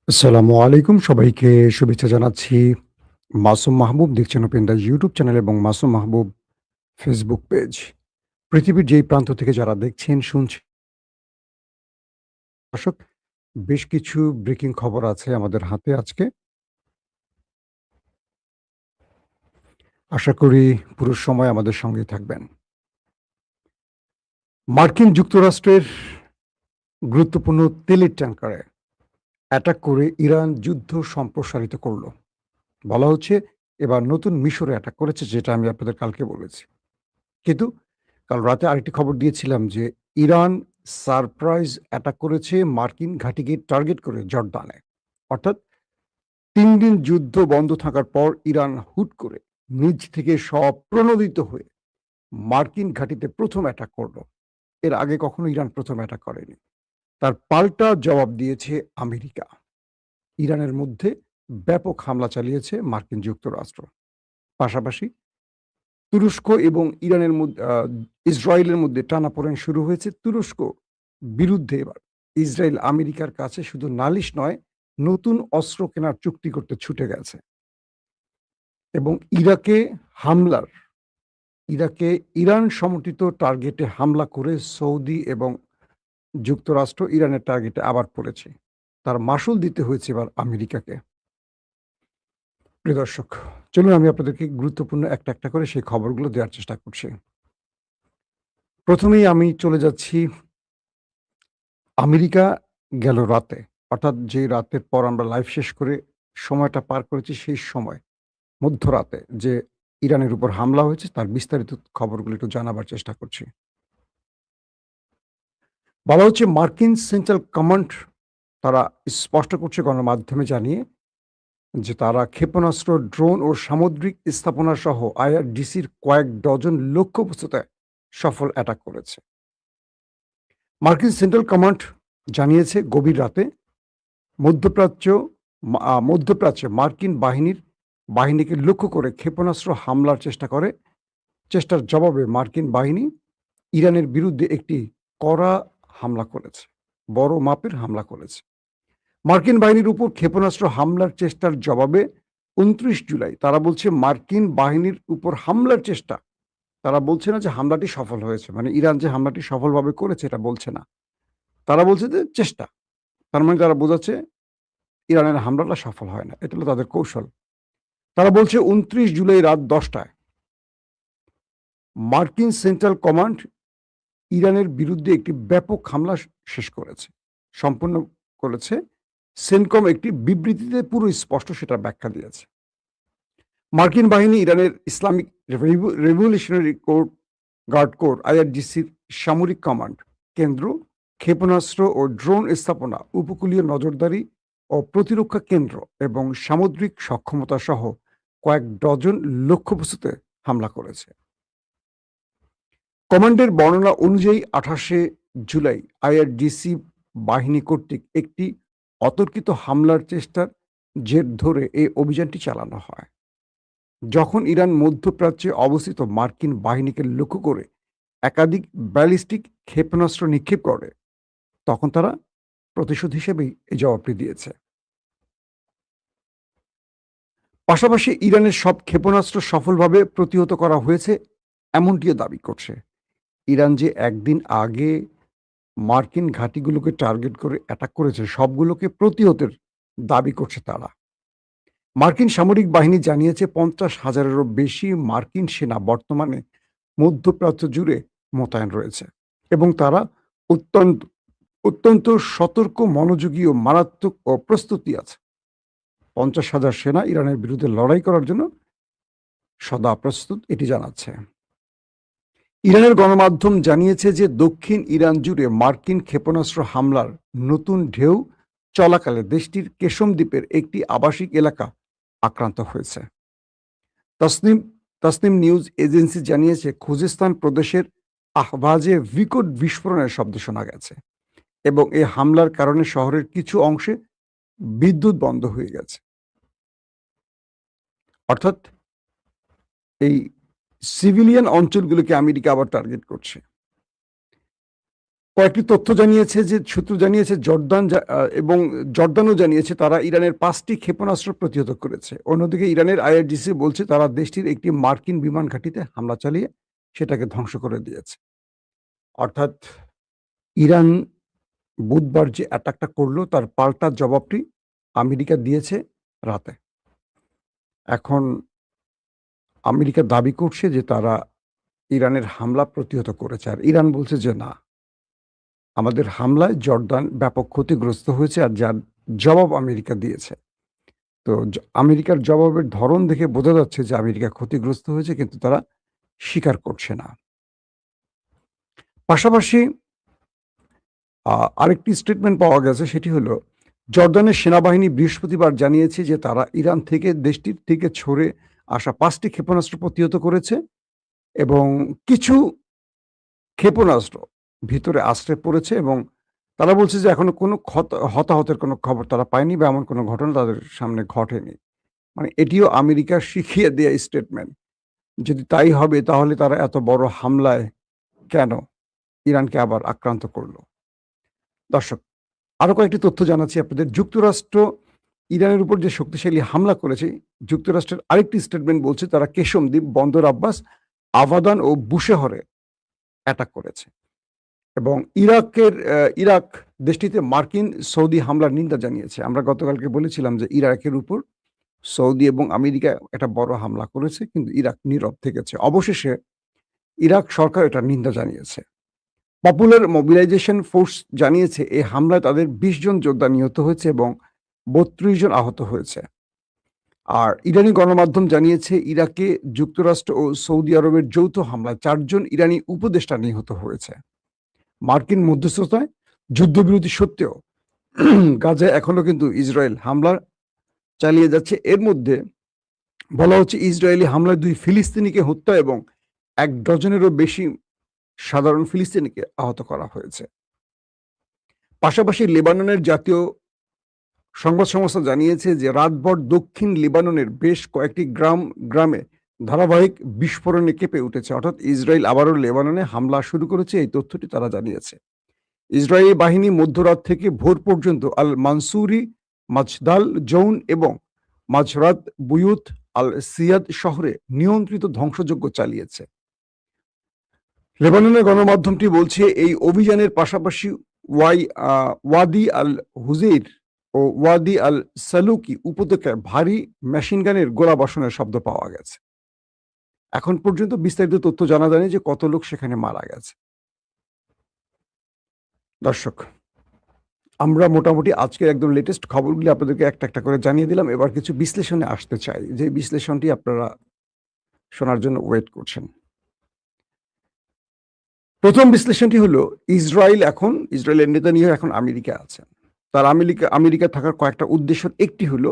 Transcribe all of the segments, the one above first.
আসসালামু আলাইকুম। সবাইকে শুভেচ্ছা জানাচ্ছি। মাসুম মাহবুব দেখছেন ওপেন দ্য ইউটিউব চ্যানেল এবং মাসুম মাহবুব ফেসবুক পেজ। পৃথিবীর যেই প্রান্ত থেকে যারা দেখছেন, শুনছেন, দর্শক বেশ কিছু ব্রেকিং খবর আছে আমাদের হাতে আজকে। আশা করি পুরো সময় আমাদের সঙ্গেই থাকবেন। মার্কিন যুক্তরাষ্ট্রের গুরুত্বপূর্ণ তেলের ট্যাংকারে অ্যাটাক করে ইরান যুদ্ধ সম্প্রসারিত করল। বলা হচ্ছে এবার নতুন মিশরে অ্যাটাক করেছে, যেটা আমি আপনাদের কালকে বলেছি। কিন্তু কাল রাতে আরেকটি খবর দিয়েছিলাম যে ইরান সারপ্রাইজ অ্যাটাক করেছে মার্কিন ঘাঁটিকে টার্গেট করে জর্দানে। অর্থাৎ ৩ দিন যুদ্ধ বন্ধ থাকার পর ইরান হুট করে নিজ থেকে স্বপ্রণোদিত হয়ে মার্কিন ঘাঁটিতে প্রথম অ্যাটাক করল। এর আগে কখনো ইরান প্রথম অ্যাটাক করেনি। তার পাল্টা জবাব দিয়েছে আমেরিকা। ইরানের মধ্যে ব্যাপক হামলা চালিয়েছে মার্কিন যুক্তরাষ্ট্র। পাশাপাশি তুরস্ক এবং ইরানের ইসরায়েলের মধ্যে টানাপোড়েন শুরু হয়েছে। তুরস্ক বিরুদ্ধে এবার ইসরায়েল আমেরিকার কাছে শুধু নালিশ নয়, নতুন অস্ত্র কেনার চুক্তি করতে ছুটে গেছে। এবং হামলার ইরাকে ইরান সমর্থিত টার্গেটে হামলা করে সৌদি এবং যুক্তরাষ্ট্র ইরানের টার্গেটে আবার পড়েছে। তার মাসুল দিতে হয়েছে এবার আমেরিকাকে। প্রিয় দর্শক, চলুন আমি আপনাদেরকে গুরুত্বপূর্ণ একটা করে সেই খবরগুলো দেওয়ার চেষ্টা করছি। প্রথমেই আমি চলে যাচ্ছি আমেরিকা গেল রাতে, অর্থাৎ যে রাতের পর আমরা লাইভ শেষ করে সময়টা পার করেছি, সেই সময় মধ্যরাতে যে ইরানের উপর হামলা হয়েছে তার বিস্তারিত খবরগুলো একটু জানাবার চেষ্টা করছি। বলা হচ্ছে মার্কিন সেন্ট্রাল কমান্ড তারা স্পষ্ট করছে গণমাধ্যমে জানিয়ে যে তারা ক্ষেপণাস্ত্র, ড্রোন ও সামুদ্রিক স্থাপনা সহ আইআরডিসির কয়েক ডজন লক্ষ্যবস্তুতে সফল অ্যাটাক করেছে। মার্কিন সেন্ট্রাল কমান্ড জানিয়েছে গভীর রাতে মধ্যপ্রাচ্য মধ্যপ্রাচ্যে মার্কিন বাহিনীকে লক্ষ্য করে ক্ষেপণাস্ত্র হামলার চেষ্টার জবাবে মার্কিন বাহিনী ইরানের বিরুদ্ধে একটি কড়া হামলা করেছে। বড় মাপের হামলা করেছে। মার্কিন বাহিনীর উপর ক্ষেপণাস্ত্র হামলার চেষ্টার জবাবে ২৯ জুলাই তারা বলছে মার্কিন বাহিনীর উপর হামলার চেষ্টা। তারা বলছে না যে হামলাটি সফল হয়েছে। মানে ইরান যে হামলাটি সফলভাবে করেছে এটা বলছে না। তারা বলছে যে চেষ্টা। তার মানে তারা বোঝাচ্ছে ইরানের হামলাটা সফল হয় না। এটা হলো তাদের কৌশল। তারা বলছে ২৯ জুলাই রাত ১০ টায় মার্কিন সেন্ট্রাল কমান্ড ইরানের বিরুদ্ধে একটি ব্যাপক হামলা শেষ করেছে, সম্পন্ন করেছে। সেন্টকম একটি বিবৃতিতে পুরো স্পষ্ট সেটার ব্যাখ্যা দিয়েছে। মার্কিন বাহিনী ইরানের ইসলামিক রেভলিউশনারি গার্ড কোর আইআরজিসির সামরিক কমান্ড কেন্দ্র, ক্ষেপণাস্ত্র ও ড্রোন স্থাপনা, উপকূলীয় নজরদারি ও প্রতিরক্ষা কেন্দ্র এবং সামুদ্রিক সক্ষমতা সহ কয়েক ডজন লক্ষ্যবস্তুতে হামলা করেছে। কমান্ডের বর্ণনা অনুযায়ী ২৮শে জুলাই আইআরজিসি বাহিনী কর্তৃক একটি অতর্কিত হামলার চেষ্টার জের ধরে এই অভিযানটি চালানো হয়। যখন ইরান মধ্যপ্রাচ্যে অবস্থিত মার্কিন বাহিনীকে লক্ষ্য করে একাধিক ব্যালিস্টিক ক্ষেপণাস্ত্র নিক্ষেপ করে, তখন তারা প্রতিশোধ হিসেবেই এই জবাবটি দিয়েছে। পাশাপাশি ইরানের সব ক্ষেপণাস্ত্র সফলভাবে প্রতিহত করা হয়েছে এমনটিও দাবি করছে। ইরান যে একদিন আগে মার্কিন ঘাঁটিগুলোকে টার্গেট করে অ্যাটাক করেছে, সবগুলোকে প্রতিহতের দাবি করছে তারা। মার্কিন সামরিক বাহিনী জানিয়েছে ৫০,০০০-এরও বেশি মার্কিন সেনা বর্তমানে মধ্যপ্রাচ্য জুড়ে মোতায়েন রয়েছে এবং তারা অত্যন্ত অত্যন্ত সতর্ক, মনোযোগী ও মারাত্মক প্রস্তুতি আছে। ৫০,০০০ সেনা ইরানের বিরুদ্ধে লড়াই করার জন্য সদা প্রস্তুত, এটি জানাচ্ছে। ইরানের গণমাধ্যম জানিয়েছে যে দক্ষিণ ইরান জুড়ে মার্কিন ক্ষেপণাস্ত্র হামলার নতুন ঢেউ চলাকালে দেশটির কেশম দ্বীপের একটি আবাসিক এলাকা আক্রান্ত হয়েছে। তসনিম তসনিম নিউজ এজেন্সি জানিয়েছে খুজেস্তান প্রদেশের আহবাজে বিকট বিস্ফোরণের শব্দ শোনা গেছে এবং এই হামলার কারণে শহরের কিছু অংশে বিদ্যুৎ বন্ধ হয়ে গেছে। অর্থাৎ এই সিভিলিয়ান অঞ্চলগুলোকে আমেরিকা আবার টার্গেট করছে। কয়েকটি তথ্য জানিয়েছে যে সূত্র জানিয়েছে এবং জর্দানও জানিয়েছে তারা ইরানের 5টি ক্ষেপণাস্ত্র প্রতিহত করেছে। অন্যদিকে ইরানের আইআরজিসি বলছে তারা দেশটির একটি মার্কিন বিমান ঘাঁটিতে হামলা চালিয়ে সেটাকে ধ্বংস করে দিয়েছে। অর্থাৎ ইরান বুধবার যে অ্যাটাকটা করলো তার পাল্টা জবাবটি আমেরিকা দিয়েছে রাতে। এখন আমেরিকা দাবি করছে যে তারা ইরানের হামলা প্রতিহত করেছে। আর ইরান বলছে যে না, আমাদের হামলায় জর্দান ব্যাপক ক্ষতিগ্রস্ত হয়েছে আর যার জবাব আমেরিকা দিয়েছে। তো আমেরিকার জবাবের ধরন দেখে বোঝা যাচ্ছে যে আমেরিকা ক্ষতিগ্রস্ত হয়েছে, কিন্তু তারা স্বীকার করছে না। পাশাপাশি আরেকটি স্টেটমেন্ট পাওয়া গেছে, সেটি হলো জর্দানের সেনাবাহিনী বৃহস্পতিবার জানিয়েছে যে তারা ইরান থেকে দেশটির থেকে ছড়ে আসা 5টি ক্ষেপণাস্ত্র প্রতিহত করেছে এবং কিছু ক্ষেপণাস্ত্র ভিতরে আশ্রয় পড়েছে এবং তারা বলছে যে এখনো কোনো হতাহতের কোনো খবর তারা পায়নি বা এমন কোনো ঘটনা তাদের সামনে ঘটেনি। মানে এটিও আমেরিকার শিখিয়ে দেয়া স্টেটমেন্ট। যদি তাই হবে তাহলে তারা এত বড় হামলায় কেন ইরানকে আবার আক্রান্ত করলো? দর্শক, আরো কয়েকটি তথ্য জানাচ্ছি আপনাদের। যুক্তরাষ্ট্র ইরানের উপর যে শক্তিশালী হামলা করেছে, যুক্তরাষ্ট্রের আরেকটি স্টেটমেন্ট বলছে তারা কেশম দ্বীপ, বন্দর আব্বাস, আবাদান ও বুশেহরে অ্যাটাক করেছে এবং ইরাক দেশটিতে মার্কিন সৌদি হামলার নিন্দা জানিয়েছে। আমরা গতকালকে বলেছিলাম যে ইরাকের উপর সৌদি এবং আমেরিকা একটা বড় হামলা করেছে, কিন্তু ইরাক নীরব থেকেছে। অবশেষে ইরাক সরকার এটা নিন্দা জানিয়েছে। পপুলার মোবিলাইজেশন ফোর্স জানিয়েছে এই হামলায় তাদের 20 জন যোদ্ধা নিহত হয়েছে এবং 32 জন আহত হয়েছে। আর ইরানি গণমাধ্যম জানিয়েছে ইরাকে যুক্তরাষ্ট্র ও সৌদি আরবের যৌথ হামলায় 4 জন ইরানি উপদেষ্টা নিহত হয়েছে। মার্কিন মধ্যস্থতায় যুদ্ধবিরতি সত্ত্বেও গাজায় এখনো কিন্তু ইসরায়েল হামলা চালিয়ে যাচ্ছে। এর মধ্যে বলা হচ্ছে ইসরায়েলি হামলায় 2 ফিলিস্তিনিকে হত্যা এবং 1 ডজনেরও বেশি সাধারণ ফিলিস্তিনিকে আহত করা হয়েছে। পাশাপাশি লেবাননের জাতীয় সংবাদ সংস্থা জানিয়েছে যে রাতভর দক্ষিণ লেবাননের বেশ কয়েকটি গ্রামে ধারাবাহিক বিস্ফোরণে কেঁপে উঠেছে। অর্থাৎ ইসরায়েল আবারও লেবাননে হামলা শুরু করেছে, এই তথ্যটি তারা জানিয়েছে। ইসরায়েলি বাহিনী মধ্যরাত থেকে ভোর পর্যন্ত আল মানসুরি, মাজদাল জৌন এবং মাজরাত বুয়ুত আল সিয়াদ শহরে নিয়ন্ত্রিত ধ্বংসযজ্ঞ চালিয়েছে। লেবাননের গণমাধ্যমটি বলছে এই অভিযানের পাশাপাশি ওয়াদি আল হুজেইর ও ওয়াদি আল সালুকি উপত্যকায় ভারী মেশিনগানের গোলাবর্ষণের শব্দ পাওয়া গেছে। এখন পর্যন্ত বিস্তারিত তথ্য জানা যায়নি যে কত লোক সেখানে মারা গেছে। দর্শক, আমরা মোটামুটি আজকের একদম লেটেস্ট খবরগুলি আপনাদেরকে একটা একটা করে জানিয়ে দিলাম। এবার কিছু বিশ্লেষণে আসতে চাই, যে বিশ্লেষণটি আপনারা শোনার জন্য ওয়েট করছেন। প্রথম বিশ্লেষণটি হলো ইসরায়েলের নেতানিয়াহু এখন আমেরিকা আছেন। তার আমেরিকা থাকার কয়েকটা উদ্দেশ্যের একটি হলো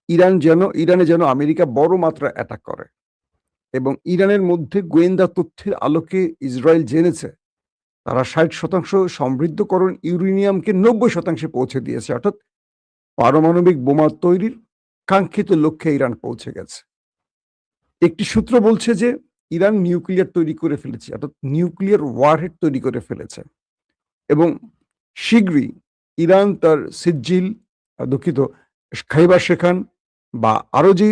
ইরানে যেন আমেরিকা বড় মাত্রা অ্যাটাক করে এবং ইরানের মধ্যে গোয়েন্দা তথ্যের আলোকে ইসরায়েল জেনেছে তারা 60% সমৃদ্ধকরণ ইউরেনিয়ামকে 90% পৌঁছে দিয়েছে। অর্থাৎ পারমাণবিক বোমা তৈরির কাঙ্ক্ষিত লক্ষ্যে ইরান পৌঁছে গেছে। একটি সূত্র বলছে যে ইরান নিউক্লিয়ার তৈরি করে ফেলেছে, অর্থাৎ নিউক্লিয়ার ওয়ারহেড তৈরি করে ফেলেছে এবং শীঘ্রই ইরান তার খাইবার শেখান বা আরো যে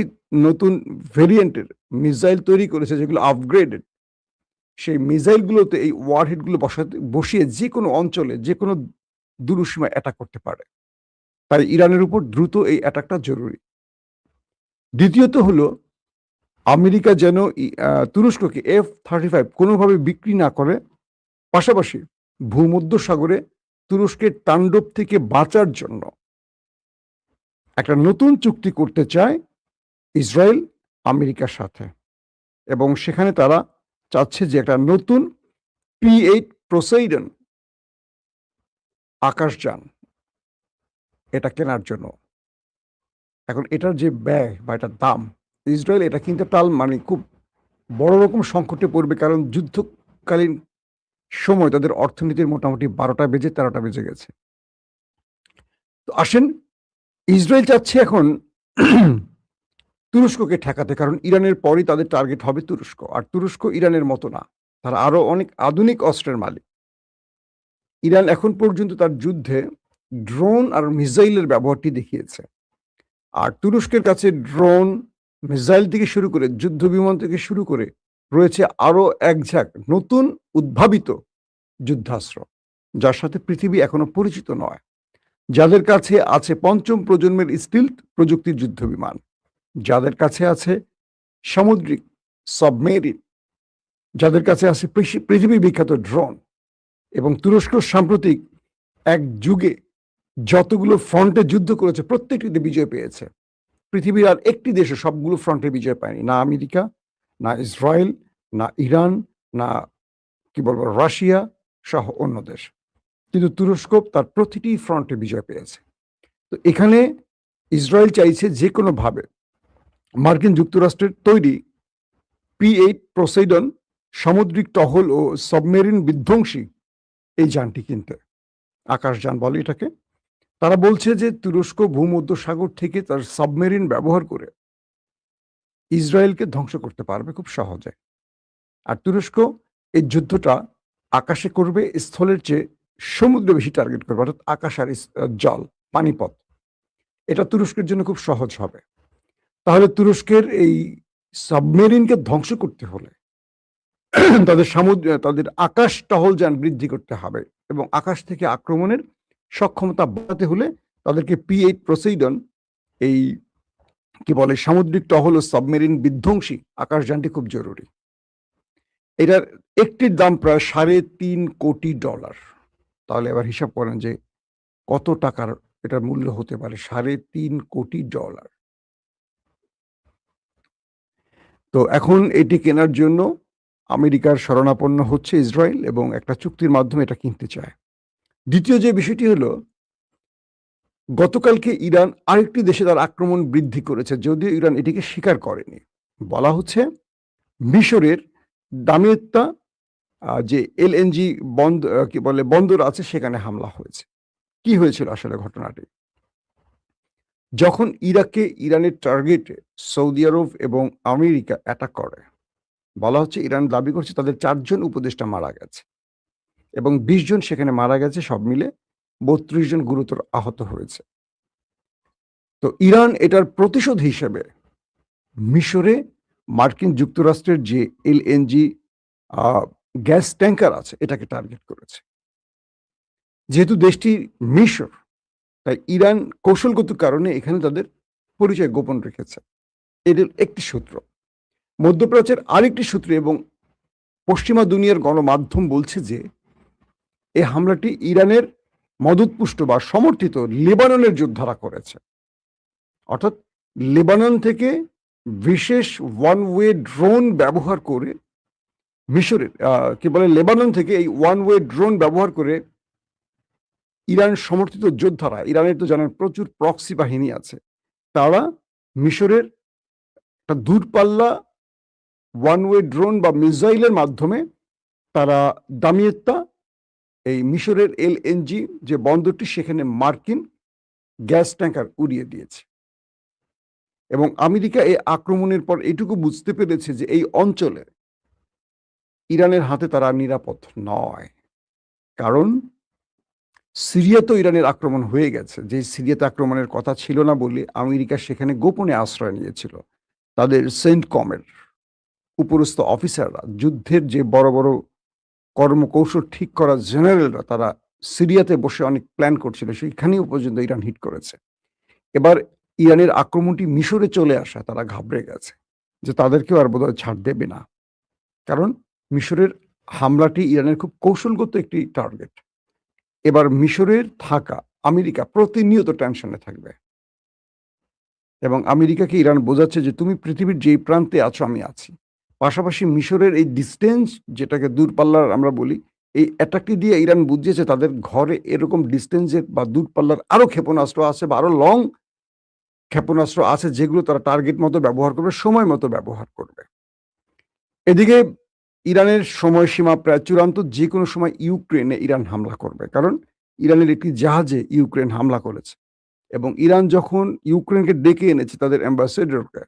নতুন ভেরিয়েন্টের মিসাইল তৈরি করেছে যেগুলো আপগ্রেডেড, সেই মিসাইলগুলোতে এই ওয়ারহেডগুলো বসিয়ে যে কোনো অঞ্চলে যে কোনো দূরসীমায় অ্যাটাক করতে পারে। তাই ইরানের উপর দ্রুত এই অ্যাটাকটা জরুরি। দ্বিতীয়ত হলো আমেরিকা যেন তুরস্ককে F-35 কোনোভাবে বিক্রি না করে, পাশাপাশি ভূমধ্যসাগরে তুরস্কের তাণ্ডব থেকে বাঁচার জন্য একটা নতুন চুক্তি করতে চায় ইসরায়েল আমেরিকার সাথে এবং সেখানে তারা চাচ্ছে যে একটা নতুন P-8 পোসাইডন আকাশযান এটা কেনার জন্য। এখন এটার যে ব্যয় বা এটার দাম, ইসরায়েল এটা কিনতে মানে খুব বড় রকম সংকটে পড়বে, কারণ যুদ্ধকালীন সময় তাদের অর্থনীতির মোটামুটি 12টা বেজে 13টা বেজে গেছে। তো আসেন, ইসরায়েল চাচ্ছে এখন তুরস্ককে ঠেকাতে, কারণ ইরানের পরই তাদের টার্গেট হবে তুরস্ক। আর তুরস্ক ইরানের মতো না, তারা আরো অনেক আধুনিক অস্ত্রের মালিক। ইরান এখন পর্যন্ত তার যুদ্ধে ড্রোন আর মিসাইলের ব্যবহারটি দেখিয়েছে। আর তুরস্কের কাছে ড্রোন, মিসাইল থেকে শুরু করে যুদ্ধ বিমান থেকে শুরু করে রয়েছে আরো এক ঝাঁক নতুন উদ্ভাবিত যুদ্ধাস্ত্র, যার সাথে পৃথিবী এখনো পরিচিত নয়। যাদের কাছে আছে পঞ্চম প্রজন্মের স্টিলথ প্রযুক্তির যুদ্ধ বিমান, যাদের কাছে আছে সামুদ্রিক সাবমেরিন, যাদের কাছে আছে পৃথিবী বিখ্যাত ড্রোন। এবং তুরস্ক সাম্প্রতিক এক যুগে যতগুলো ফ্রন্টে যুদ্ধ করেছে প্রত্যেকটিতে বিজয় পেয়েছে। পৃথিবীর আর একটি দেশে সবগুলো ফ্রন্টে বিজয় পায়নি, না আমেরিকা, না ইসরায়েল, না ইরান, না কি বলবো রাশিয়া সহ অন্য দেশ, কিন্তু তুরস্ক তার প্রতিটি ফ্রন্টে বিজয় পেয়েছে। তো এখানে ইসরায়েল চাইছে যে কোনোভাবে মার্কিন যুক্তরাষ্ট্রের তৈরি P-8 পোসাইডন সামুদ্রিক টহল ও সাবমেরিন বিধ্বংসী এই যানটি কিনতে, আকাশযান বলে এটাকে। তারা বলছে যে তুরস্ক ভূমধ্যসাগর থেকে তার সাবমেরিন ব্যবহার করে ইসরায়েলকে ধ্বংস করতে পারবে খুব সহজে। আর তুরস্ক এই যুদ্ধটা আকাশে করবে, স্থলের চেয়ে সমুদ্রে বেশি টার্গেট করবে, অর্থাৎ আকাশ আর জল, পানিপথ। এটা তুরস্কের জন্য খুব সহজ হবে। তাহলে তুরস্কের এই সাবমেরিনকে ধ্বংস করতে হলে তাদের আকাশ টহলযান বৃদ্ধি করতে হবে, এবং আকাশ থেকে আক্রমণের সক্ষমতা বাড়াতে হলে তাদেরকে P-8 পোসাইডন এই কি বলে সামুদ্রিক টহল ও সাবমেরিন বিধ্বংসী আকাশযানটি খুব জরুরি। এটার একটির দাম প্রায় $3.5 কোটি। তাহলে এবার হিসাব করেন যে কত টাকার এটার মূল্য হতে পারে, $3.5 কোটি। তো এখন এটি কেনার জন্য আমেরিকার শরণাপন্ন হচ্ছে ইসরায়েল, এবং একটা চুক্তির মাধ্যমে এটা কিনতে চায়। দ্বিতীয় যে বিষয়টি হলো, গতকালকে ইরান আরেকটি দেশে তার আক্রমণ বৃদ্ধি করেছে, যদিও ইরান এটিকে স্বীকার করেনি। বলা হচ্ছে মিশরের দামিয়েত্তা যে LNG বন্দর আছে সেখানে হামলা হয়েছে। কি হয়েছিল আসলে ঘটনাটি? যখন ইরাকে ইরানের টার্গেটে সৌদি আরব এবং আমেরিকা অ্যাটাক করে, বলা হচ্ছে ইরান দাবি করছে তাদের 4 জন উপদেষ্টা মারা গেছে এবং 20 জন সেখানে মারা গেছে, সব মিলে 32 জন গুরুতর আহত হয়েছে। তো ইরান এটার প্রতিশোধ হিসেবে মিশরে মার্কিন যুক্তরাষ্ট্রের যে LNG গ্যাস ট্যাঙ্কার আছে এটাকে টার্গেট করেছে। যেহেতু দেশটি মিশর, তাই ইরান কৌশলগত কারণে এখানে তাদের পরিচয় গোপন রেখেছে। এদের একটি সূত্র। মধ্যপ্রাচ্যের আরেকটি সূত্র এবং পশ্চিমা দুনিয়ার গণমাধ্যম বলছে যে এই হামলাটি ইরানের মদতপুষ্ট বা সমর্থিত লেবাননের যোদ্ধারা করেছে। অর্থাৎ লেবানন থেকে বিশেষ ওয়ান ওয়ে ড্রোন ব্যবহার করে মিশরের লেবানন থেকে এই ওয়ান ওয়ে ড্রোন ব্যবহার করে ইরান সমর্থিত যোদ্ধারা, ইরানের তো জানেন প্রচুর প্রক্সি বাহিনী আছে, তারা মিশরের একটা দূরপাল্লা ওয়ান ওয়ে ড্রোন বা মিসাইলের মাধ্যমে তারা দামিয়েত্তা এই মিশরের LNG যে বন্দরটি সেখানে মার্কিন গ্যাস ট্যাঙ্কার উড়িয়ে দিয়েছে। এবং আমেরিকা এই আক্রমণের পর এটুকু বুঝতে পেরেছে যে এই অঞ্চলে ইরানের হাতে তারা নিরাপদ নয়, কারণ সিরিয়া তো ইরানের আক্রমণ হয়ে গেছে। যে সিরিয়াতে আক্রমণের কথা ছিল না বলে আমেরিকা সেখানে গোপনে আশ্রয় নিয়েছিল। তাদের সেন্টকমের উপরস্থ অফিসাররা, যুদ্ধের যে বড় বড় কর্মকৌশল ঠিক করা জেনারেলরা, তারা সিরিয়াতে বসে অনেক প্ল্যান করছিল, সেইখানেও পর্যন্ত ইরান হিট করেছে। এবার ইরানের আক্রমণটি মিশরে চলে আসা, তারা ঘাবড়ে গেছে যে তাদেরকেও আর বোধহয় ছাড় দেবে না, কারণ মিশরের হামলাটি ইরানের খুব কৌশলগত একটি টার্গেট। এবার মিশরের থাকা আমেরিকা প্রতিনিয়ত টেনশনে থাকবে, এবং আমেরিকাকে ইরান বোঝাচ্ছে যে তুমি পৃথিবীর যেই প্রান্তে আছো আমি আছি। পাশাপাশি মিশরের এই ডিস্টেন্স, যেটাকে দূরপাল্লার আমরা বলি, এই অ্যাটাকটি দিয়ে ইরান বুঝিয়েছে তাদের ঘরে এরকম ডিস্টেন্সের বা দূরপাল্লার আরো ক্ষেপণাস্ত্র আছে বা আরো লং ক্ষেপণাস্ত্র আছে, যেগুলো তারা টার্গেট মতো ব্যবহার করবে, সময় মতো ব্যবহার করবে। এদিকে ইরানের সময়সীমা প্রায় চূড়ান্ত, যে কোনো সময় ইউক্রেনে ইরান হামলা করবে, কারণ ইরানের একটি জাহাজে ইউক্রেন হামলা করেছে, এবং ইরান যখন ইউক্রেনকে ডেকে এনেছে তাদের অ্যাম্বাসেডরকে,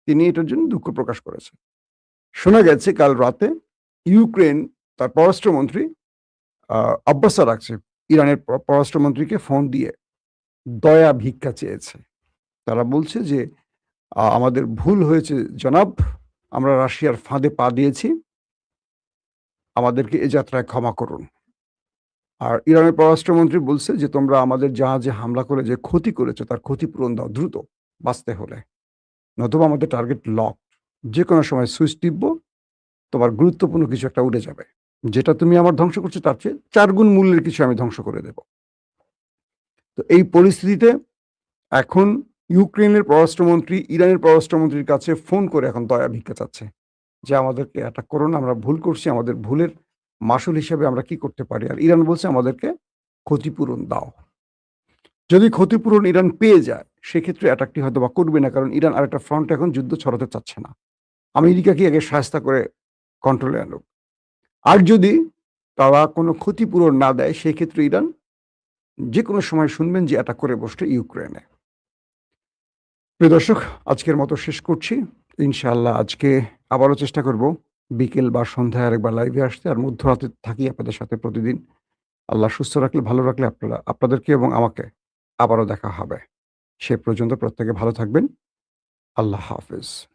তিনি এটার জন্য দুঃখ প্রকাশ করেছেন। শোনা গেছে কাল রাতে ইউক্রেন তার পররাষ্ট্রমন্ত্রী আব্বাস আরাকচি ইরানের পররাষ্ট্রমন্ত্রীকে ফোন দিয়ে দয়া ভিক্ষা চেয়েছে। তারা বলছে যে, আমাদের ভুল হয়েছে জনাব। আমরা রাশিয়ার ফাঁদে পা দিয়েছি। আমাদেরকে এ যাত্রায় ক্ষমা করুন।" আর ইরানের পররাষ্ট্রমন্ত্রী বলছে যে, "তোমরা আমাদের জাহাজে হামলা করে যে ক্ষতি করেছো তার ক্ষতিপূরণ দাও দ্রুত, বাঁচতে হলে। নতুবা আমাদের টার্গেট লকড। যেকোনো সময় সুইচ টিপবো, তোমার গুরুত্বপূর্ণ কিছু একটা উড়ে যাবে। যেটা তুমি আমার ধ্বংস করছো তার চেয়ে ৪ গুণ মূল্যের কিছু আমি ধ্বংস করে দেব।" তো এই পরিস্থিতিতে এখন ইউক্রেনের পররাষ্ট্রমন্ত্রী ইরানের পররাষ্ট্রমন্ত্রীর কাছে ফোন করে এখন দয়া ভিক্ষা চাচ্ছে যে, "আমাদেরকে অ্যাটাক করো না, আমরা ভুল করছি। আমাদের ভুলের মাসুল হিসেবে আমরা কি করতে পারি?" আর ইরান বলছে, "আমাদেরকে ক্ষতিপূরণ দাও।" যদি ক্ষতিপূরণ ইরান পেয়ে যায়, সেক্ষেত্রে অ্যাটাকটি হয়তোবা করবে না। কারণ ইরান আরেকটা ফ্রন্টে এখন যুদ্ধ ছড়াতে চাচ্ছে না। আমেরিকাকে আগে শায়েস্তা করে কন্ট্রোলে আনুক। আর যদি তারা কোনো ক্ষতিপূরণ না দেয়, সেক্ষেত্রে ইরান যেকোনো সময় শুনবেন যে অ্যাটাক করে বসছে ইউক্রেনে। প্রিয় দর্শক, আজকের মতো শেষ করছি। ইনশাআল্লাহ আজকে আবারও চেষ্টা করব বিকেল বা সন্ধ্যায় আরেকবার লাইভে আসতে। আর মধ্যরাতে থাকি আপনাদের সাথে প্রতিদিন। আল্লাহ সুস্থ রাখলে, ভালো রাখলে আপনাদেরকে এবং আমাকে আবারও দেখা হবে। সে পর্যন্ত প্রত্যেকে ভালো থাকবেন। আল্লাহ হাফেজ।